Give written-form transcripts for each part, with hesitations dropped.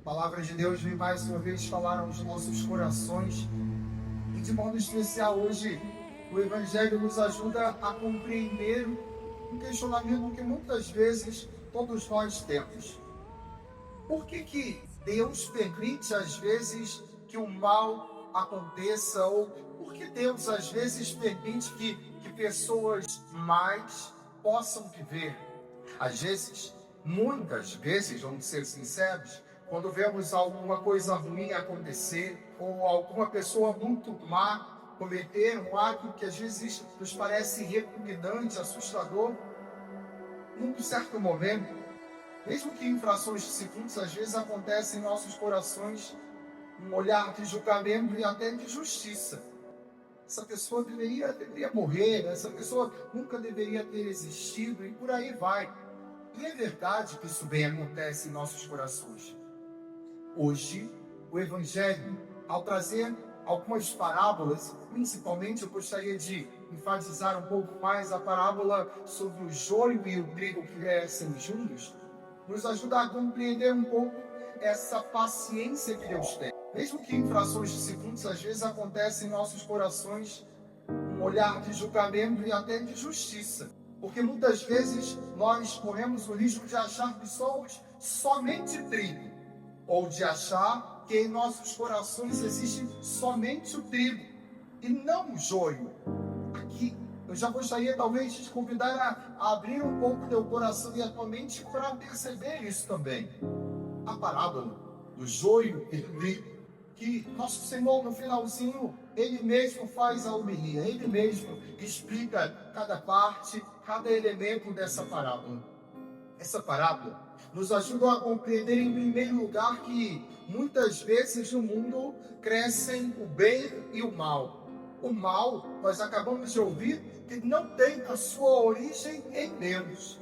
A palavra de Deus vem mais uma vez falar aos nossos corações e de modo especial hoje o Evangelho nos ajuda a compreender um questionamento que muitas vezes todos nós temos. Por que Deus permite às vezes que o mal aconteça, ou por que Deus às vezes permite que pessoas más possam viver? Às vezes, muitas vezes, vamos ser sinceros, quando vemos alguma coisa ruim acontecer ou alguma pessoa muito má cometer um ato que às vezes nos parece repugnante, assustador, num certo momento, mesmo que infrações seguintes às vezes acontecem em nossos corações, um olhar de julgamento e até de justiça. Essa pessoa deveria morrer, essa pessoa nunca deveria ter existido e por aí vai. E é verdade que isso bem acontece em nossos corações. Hoje, o Evangelho, ao trazer algumas parábolas, principalmente eu gostaria de enfatizar um pouco mais a parábola sobre o joio e o trigo que crescem juntos, nos ajuda a compreender um pouco essa paciência que Deus tem. Mesmo que infrações de segundos às vezes acontecem em nossos corações, um olhar de julgamento e até de justiça. Porque muitas vezes nós corremos o risco de achar que somos somente trigo, ou de achar que em nossos corações existe somente o trigo e não o joio. Aqui eu já gostaria talvez de te convidar a abrir um pouco teu coração e a tua mente para perceber isso também. A parábola do joio e do trigo, que nosso Senhor no finalzinho, Ele mesmo faz a homilia, Ele mesmo explica cada parte, cada elemento dessa parábola. Essa parábola nos ajuda a compreender em primeiro lugar que muitas vezes no mundo crescem o bem e o mal. O mal, nós acabamos de ouvir, que não tem a sua origem em Deus.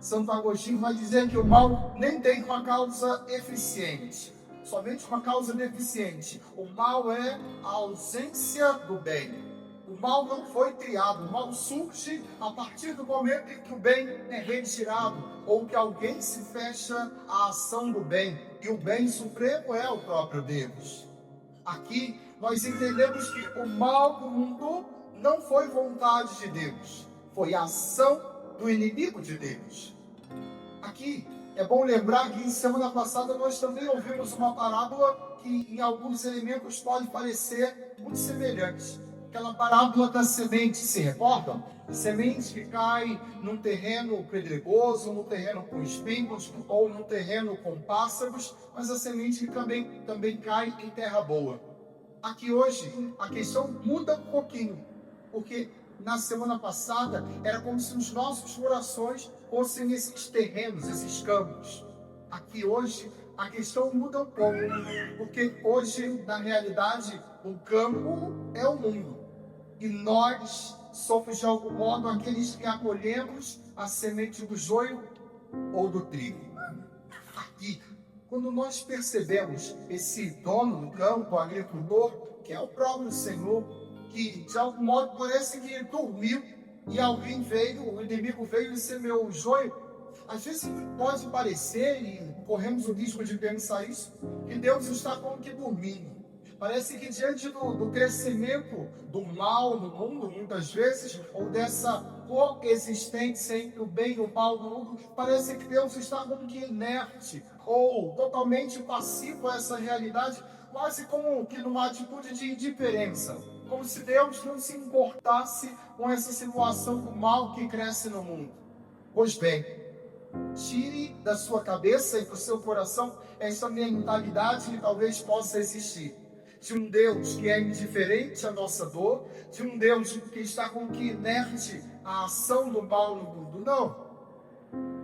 Santo Agostinho vai dizer que o mal nem tem uma causa eficiente, somente uma causa deficiente. O mal é a ausência do bem. O mal não foi criado, o mal surge a partir do momento em que o bem é retirado, ou que alguém se fecha à ação do bem, e o bem supremo é o próprio Deus. Aqui nós entendemos que o mal do mundo não foi vontade de Deus, foi a ação do inimigo de Deus. Aqui é bom lembrar que semana passada nós também ouvimos uma parábola que em alguns elementos pode parecer muito semelhante. Aquela parábola da semente, se recordam? Semente que cai num terreno pedregoso, num terreno com espinhos ou num terreno com pássaros, mas a semente que também cai em terra boa. Aqui hoje a questão muda um pouquinho, porque na semana passada era como se os nossos corações fossem esses terrenos, esses campos. Aqui hoje a questão muda um pouco, porque hoje na realidade o campo é o mundo e nós somos de algum modo aqueles que acolhemos a semente do joio ou do trigo. Aqui, quando nós percebemos esse dono do campo, o agricultor, que é o próprio Senhor, que de algum modo parece que dormiu e alguém veio, o inimigo veio e semeou o joio, às vezes pode parecer, e corremos o risco de pensar isso, que Deus está como que dormindo. Parece que diante do crescimento do mal no mundo, muitas vezes, ou dessa coexistência entre o bem e o mal no mundo, parece que Deus está como que inerte, ou totalmente passivo a essa realidade, quase como que numa atitude de indiferença. Como se Deus não se importasse com essa situação do mal que cresce no mundo. Pois bem, tire da sua cabeça e do seu coração essa mentalidade que talvez possa existir. De um Deus que é indiferente à nossa dor, de um Deus que está com que inerte a ação do mal no mundo. Não.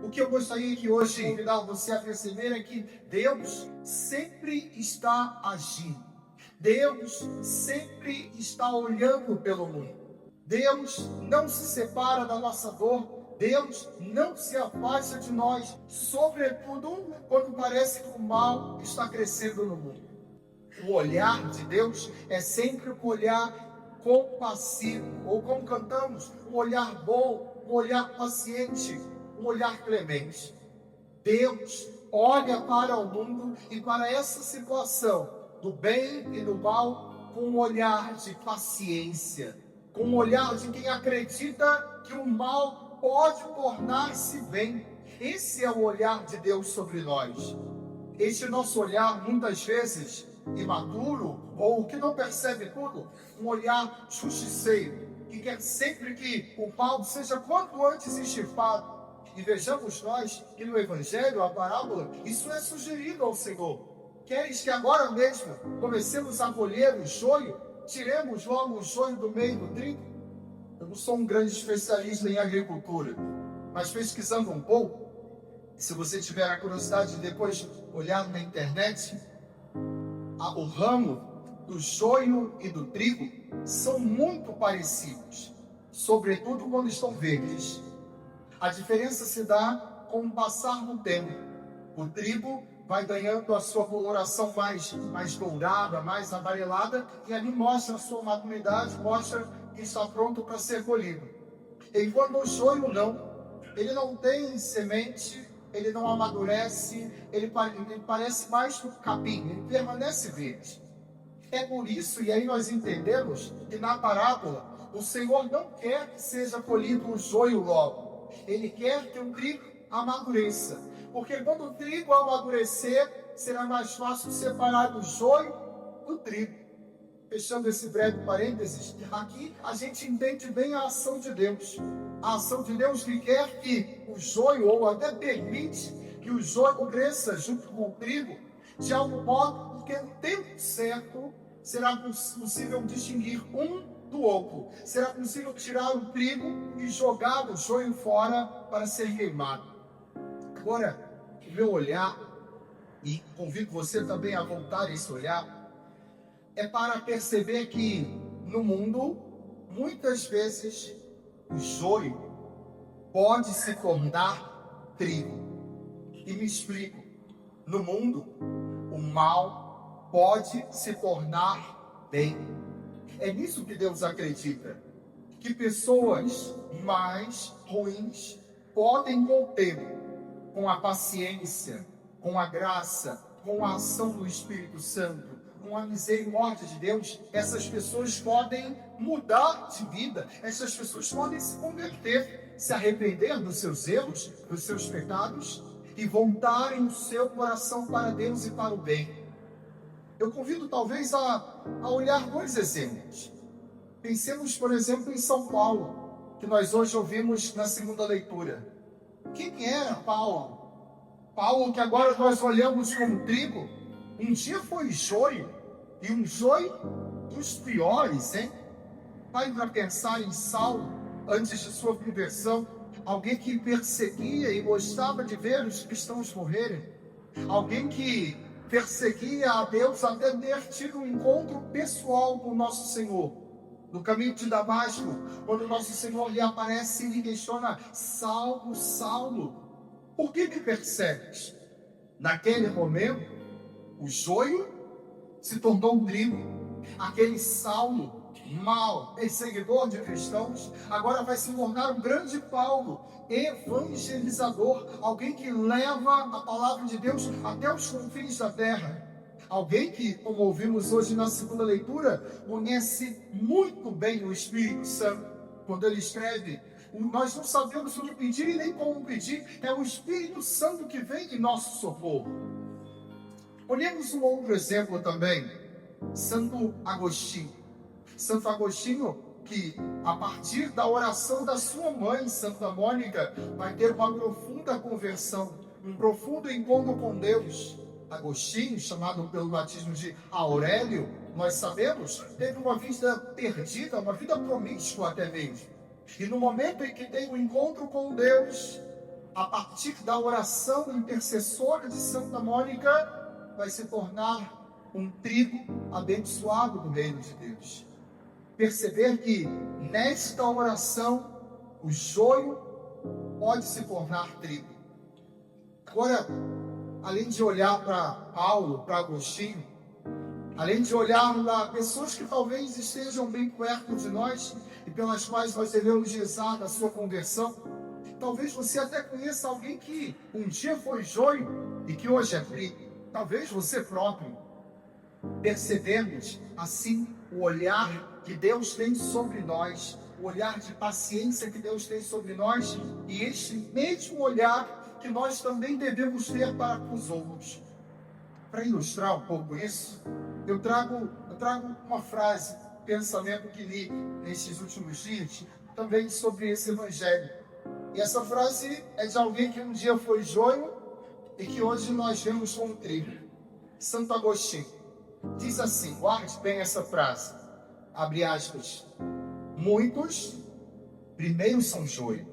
O que eu gostaria que hoje convidar você a perceber é que Deus sempre está agindo. Deus sempre está olhando pelo mundo. Deus não se separa da nossa dor. Deus não se afasta de nós, sobretudo quando parece que o mal está crescendo no mundo. O olhar de Deus é sempre um olhar compassivo, ou como cantamos, um olhar bom, um olhar paciente, um olhar clemente. Deus olha para o mundo e para essa situação do bem e do mal com um olhar de paciência, com um olhar de quem acredita que o mal pode tornar-se bem. Esse é o olhar de Deus sobre nós. Este nosso olhar, muitas vezes, imaturo, ou que não percebe tudo, um olhar justiceiro, que quer sempre que o mal seja quanto antes extirpado. E vejamos nós que no Evangelho, a parábola, isso é sugerido ao Senhor. Queres que agora mesmo comecemos a colher o joio? Tiremos logo o joio do meio do trigo? Eu não sou um grande especialista em agricultura, mas pesquisando um pouco, se você tiver a curiosidade de depois olhar na internet, o ramo do joio e do trigo são muito parecidos, sobretudo quando estão verdes. A diferença se dá com o passar do tempo. O trigo vai ganhando a sua coloração mais dourada, mais amarelada, e ali mostra a sua maturidade, mostra que está pronto para ser colhido. Enquanto o joio não, ele não tem semente, ele não amadurece, ele parece mais um capim, ele permanece verde. É por isso, e aí nós entendemos que na parábola, o Senhor não quer que seja colhido o joio logo. Ele quer que o trigo amadureça. Porque quando o trigo amadurecer, será mais fácil separar do joio do trigo. Fechando esse breve parênteses, aqui a gente entende bem a ação de Deus. A ação de Deus que quer que o joio, ou até permite que o joio cresça junto com o trigo, de algum modo que no tempo certo será possível distinguir um do outro. Será possível tirar o trigo e jogar o joio fora para ser queimado. Agora, o meu olhar, e convido você também a voltar esse olhar, é para perceber que no mundo, muitas vezes, o joio pode se tornar trigo. E me explico. No mundo, o mal pode se tornar bem. É nisso que Deus acredita. Que pessoas mais ruins podem, com o tempo, com a paciência, com a graça, com a ação do Espírito Santo, com a misericórdia de Deus, essas pessoas podem mudar de vida, essas pessoas podem se converter, se arrepender dos seus erros, dos seus pecados e voltarem o seu coração para Deus e para o bem. Eu convido talvez a olhar dois exemplos. Pensemos, por exemplo, em São Paulo, que nós hoje ouvimos na segunda leitura. Quem era Paulo? Paulo, que agora nós olhamos como trigo, um dia foi joio, e um joio dos piores, hein? Vai para pensar em Saulo, antes de sua conversão, alguém que perseguia e gostava de ver os cristãos morrerem, alguém que perseguia a Deus até ter tido um encontro pessoal com o nosso Senhor. No caminho de Damasco, quando o nosso Senhor lhe aparece e lhe questiona: Saulo, Saulo, por que me persegues? Naquele momento, o joio se tornou um trigo. Aquele Saulo, mau, perseguidor de cristãos, agora vai se tornar um grande Paulo, evangelizador, alguém que leva a palavra de Deus até os confins da terra. Alguém que, como ouvimos hoje na segunda leitura, conhece muito bem o Espírito Santo. Quando ele escreve: nós não sabemos o que pedir e nem como pedir, é o Espírito Santo que vem em nosso socorro. Olhemos um outro exemplo também, Santo Agostinho. Santo Agostinho, que a partir da oração da sua mãe, Santa Mônica, vai ter uma profunda conversão, um profundo encontro com Deus. Agostinho, chamado pelo batismo de Aurélio, nós sabemos, teve uma vida perdida, uma vida promíscua até mesmo. E no momento em que tem um encontro com Deus, a partir da oração intercessora de Santa Mônica, vai se tornar um trigo abençoado do reino de Deus. Perceber que nesta oração o joio pode se tornar trigo. Agora, além de olhar para Paulo, para Agostinho, além de olhar para pessoas que talvez estejam bem perto de nós e pelas quais nós devemos rezar da sua conversão, talvez você até conheça alguém que um dia foi joio e que hoje aqui, talvez você próprio, percebemos assim o olhar que Deus tem sobre nós, o olhar de paciência que Deus tem sobre nós, e este mesmo olhar que nós também devemos ter para com os outros. Para ilustrar um pouco isso, eu trago uma frase, pensamento que li nesses últimos dias, também sobre esse evangelho. E essa frase é de alguém que um dia foi joio e que hoje nós vemos como trigo. Santo Agostinho diz assim, guarde bem essa frase, abre aspas, muitos primeiro são joio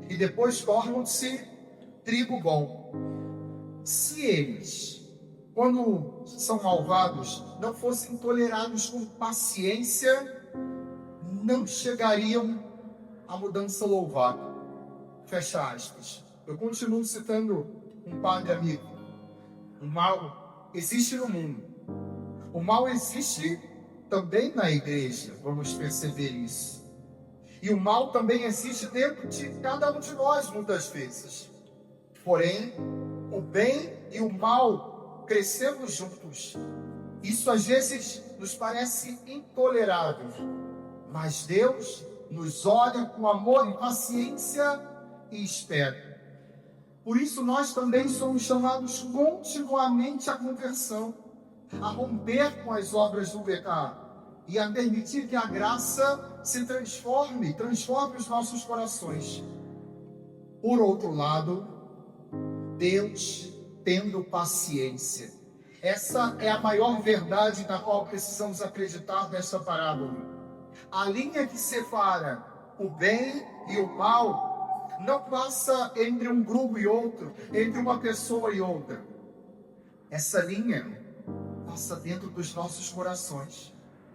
e depois tornam-se trigo bom. Se eles, quando são malvados, não fossem tolerados com paciência, não chegariam à mudança louvável. Fecha aspas. Eu continuo citando um padre amigo. O mal existe no mundo. O mal existe também na igreja, vamos perceber isso. E o mal também existe dentro de cada um de nós, muitas vezes. Porém, o bem e o mal crescemos juntos. Isso às vezes nos parece intolerável, mas Deus nos olha com amor e paciência e espera. Por isso nós também somos chamados continuamente à conversão, a romper com as obras do pecado e a permitir que a graça se transforme os nossos corações. Por outro lado, Deus tendo paciência. Essa é a maior verdade na qual precisamos acreditar nesta parábola. A linha que separa o bem e o mal não passa entre um grupo e outro, entre uma pessoa e outra. Essa linha passa dentro dos nossos corações,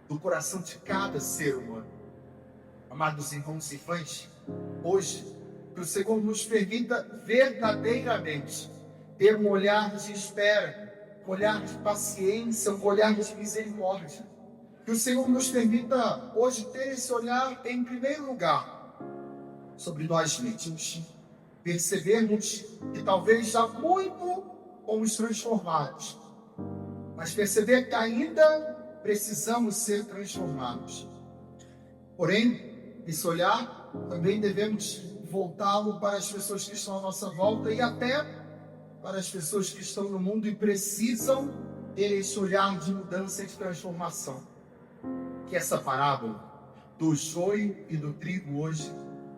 do coração de cada ser humano. Amados irmãos e irmãs, hoje, que o Senhor nos permita verdadeiramente ter um olhar de espera, um olhar de paciência, um olhar de misericórdia. Que o Senhor nos permita hoje ter esse olhar em primeiro lugar sobre nós mesmos, percebermos que talvez já muito fomos transformados, mas perceber que ainda precisamos ser transformados. Porém, esse olhar também devemos voltá-lo para as pessoas que estão à nossa volta e até para as pessoas que estão no mundo e precisam ter esse olhar de mudança e de transformação. Que essa parábola do joio e do trigo hoje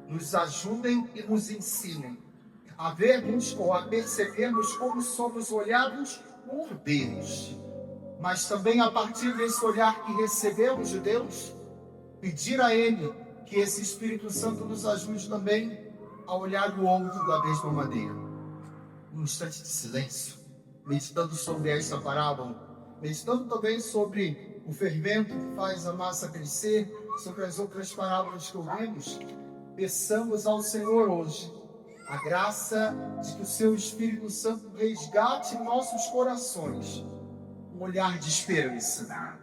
nos ajudem e nos ensinem a vermos ou a percebermos como somos olhados por Deus, mas também a partir desse olhar que recebemos de Deus, pedir a Ele que esse Espírito Santo nos ajude também a olhar o outro da mesma maneira. Um instante de silêncio, meditando sobre esta parábola, meditando também sobre o fermento que faz a massa crescer, sobre as outras parábolas que ouvimos. Peçamos ao Senhor hoje a graça de que o seu Espírito Santo resgate em nossos corações um olhar de esperança.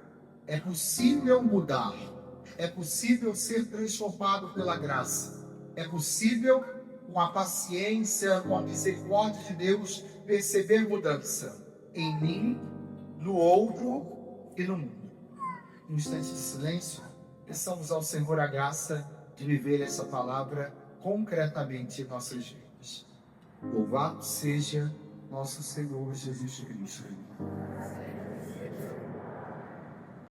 É possível mudar, é possível ser transformado pela graça, é possível, com a paciência, com a misericórdia de Deus, perceber mudança em mim, no outro e no mundo. Um instante de silêncio, peçamos ao Senhor a graça de viver essa palavra concretamente em nossas vidas. Louvado seja nosso Senhor Jesus Cristo.